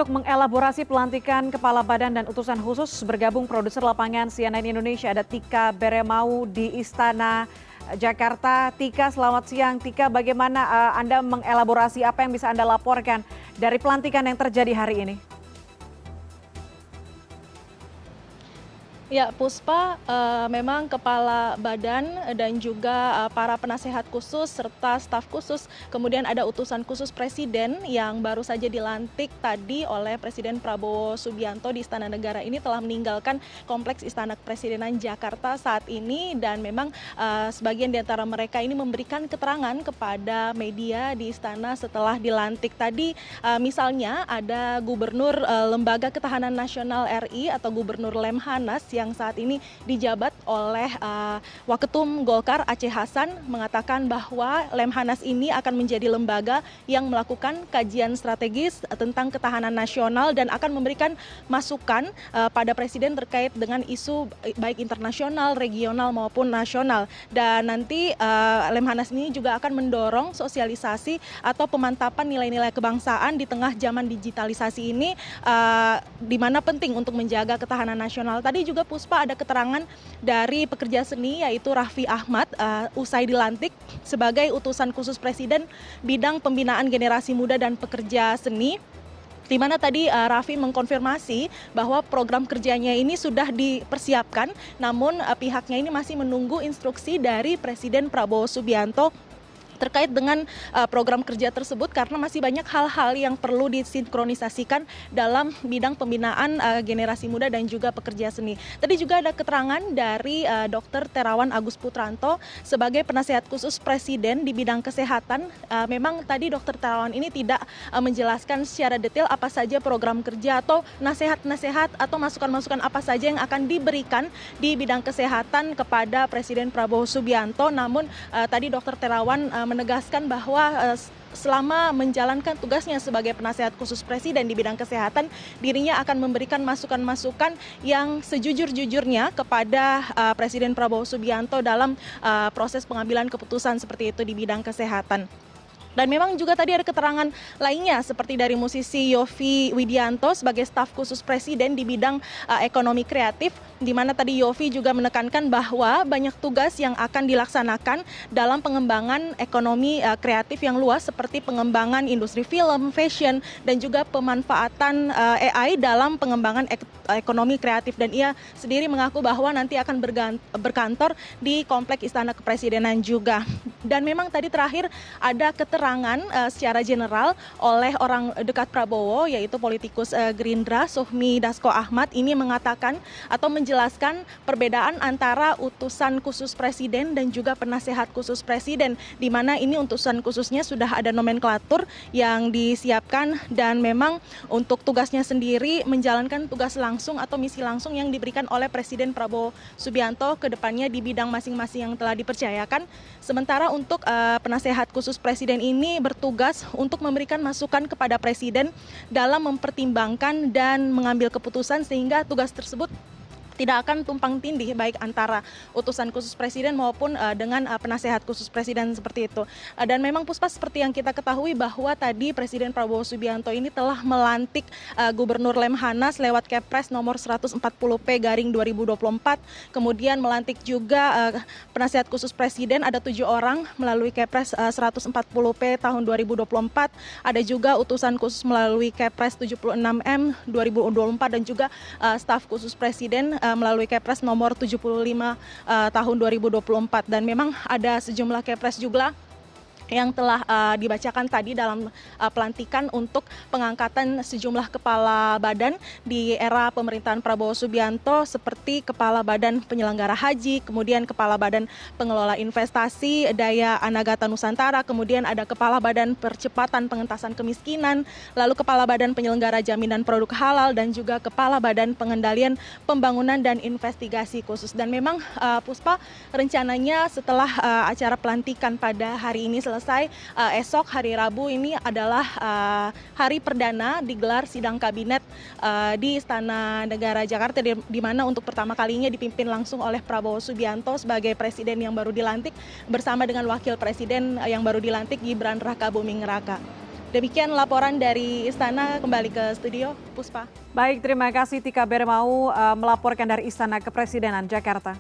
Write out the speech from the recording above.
Untuk mengelaborasi pelantikan Kepala Badan dan Utusan Khusus bergabung produser lapangan CNN Indonesia ada Tika Beremau di Istana Jakarta. Tika, selamat siang. Tika, bagaimana Anda mengelaborasi apa yang bisa Anda laporkan dari pelantikan yang terjadi hari ini? Ya, Puspa, memang Kepala Badan dan juga para penasehat khusus serta staf khusus, kemudian ada utusan khusus Presiden yang baru saja dilantik tadi oleh Presiden Prabowo Subianto di Istana Negara ini telah meninggalkan Kompleks Istana Kepresidenan Jakarta saat ini, dan memang sebagian di antara mereka ini memberikan keterangan kepada media di Istana setelah dilantik tadi. Misalnya ada Gubernur Lembaga Ketahanan Nasional RI atau Gubernur Lemhanas yang saat ini dijabat oleh Waketum Golkar Aceh Hasan, mengatakan bahwa Lemhanas ini akan menjadi lembaga yang melakukan kajian strategis tentang ketahanan nasional dan akan memberikan masukan pada Presiden terkait dengan isu baik internasional, regional maupun nasional. Dan nanti Lemhanas ini juga akan mendorong sosialisasi atau pemantapan nilai-nilai kebangsaan di tengah zaman digitalisasi ini, di mana penting untuk menjaga ketahanan nasional. Tadi juga Puspa ada keterangan dari pekerja seni yaitu Raffi Ahmad usai dilantik sebagai utusan khusus Presiden bidang pembinaan generasi muda dan pekerja seni, di mana tadi Raffi mengkonfirmasi bahwa program kerjanya ini sudah dipersiapkan, namun pihaknya ini masih menunggu instruksi dari Presiden Prabowo Subianto terkait dengan program kerja tersebut, karena masih banyak hal-hal yang perlu disinkronisasikan dalam bidang pembinaan generasi muda dan juga pekerja seni. Tadi juga ada keterangan dari Dr. Terawan Agus Putranto sebagai penasehat khusus Presiden di bidang kesehatan. Memang tadi Dr. Terawan ini tidak menjelaskan secara detail apa saja program kerja atau nasihat-nasihat atau masukan-masukan apa saja yang akan diberikan di bidang kesehatan kepada Presiden Prabowo Subianto. Namun tadi Dr. Terawan menegaskan bahwa selama menjalankan tugasnya sebagai penasehat khusus Presiden di bidang kesehatan, dirinya akan memberikan masukan-masukan yang sejujur-jujurnya kepada Presiden Prabowo Subianto dalam proses pengambilan keputusan seperti itu di bidang kesehatan. Dan memang juga tadi ada keterangan lainnya seperti dari musisi Yovie Widianto sebagai staf khusus Presiden di bidang ekonomi kreatif, di mana tadi Yovie juga menekankan bahwa banyak tugas yang akan dilaksanakan dalam pengembangan ekonomi kreatif yang luas seperti pengembangan industri film, fashion, dan juga pemanfaatan AI dalam pengembangan ekonomi kreatif. Dan ia sendiri mengaku bahwa nanti akan berkantor di Kompleks Istana Kepresidenan juga. Dan memang tadi terakhir ada keterangan secara general oleh orang dekat Prabowo, yaitu politikus Gerindra Suhmi Dasko Ahmad, ini mengatakan atau menjelaskan perbedaan antara utusan khusus Presiden dan juga penasehat khusus Presiden, di mana ini utusan khususnya sudah ada nomenklatur yang disiapkan, dan memang untuk tugasnya sendiri menjalankan tugas langsung atau misi langsung yang diberikan oleh Presiden Prabowo Subianto ke depannya di bidang masing-masing yang telah dipercayakan. Sementara untuk penasehat khusus Presiden ini bertugas untuk memberikan masukan kepada Presiden dalam mempertimbangkan dan mengambil keputusan, sehingga tugas tersebut tidak akan tumpang tindih baik antara utusan khusus Presiden maupun dengan penasehat khusus Presiden seperti itu. Dan memang Puspa, seperti yang kita ketahui bahwa tadi Presiden Prabowo Subianto ini telah melantik Gubernur Lemhanas lewat Kepres nomor 140P/2024, kemudian melantik juga penasehat khusus Presiden ada 7 orang melalui Kepres 140P tahun 2024, ada juga utusan khusus melalui Kepres 76M 2024, dan juga staf khusus Presiden melalui Kepres nomor 75 tahun 2024. Dan memang ada sejumlah Kepres juga yang telah dibacakan tadi dalam pelantikan untuk pengangkatan sejumlah kepala badan di era pemerintahan Prabowo Subianto, seperti Kepala Badan Penyelenggara Haji, kemudian Kepala Badan Pengelola Investasi Daya Anagata Nusantara, kemudian ada Kepala Badan Percepatan Pengentasan Kemiskinan, lalu Kepala Badan Penyelenggara Jaminan Produk Halal, dan juga Kepala Badan Pengendalian Pembangunan dan Investigasi Khusus. Dan memang Puspa, rencananya setelah acara pelantikan pada hari ini selesai, esok hari Rabu ini adalah hari perdana digelar sidang kabinet di Istana Negara Jakarta, di mana untuk pertama kalinya dipimpin langsung oleh Prabowo Subianto sebagai presiden yang baru dilantik bersama dengan wakil presiden yang baru dilantik Gibran Rakabuming Raka. Demikian laporan dari Istana, kembali ke studio, Puspa. Baik, terima kasih Tika Beremau melaporkan dari Istana Kepresidenan Jakarta.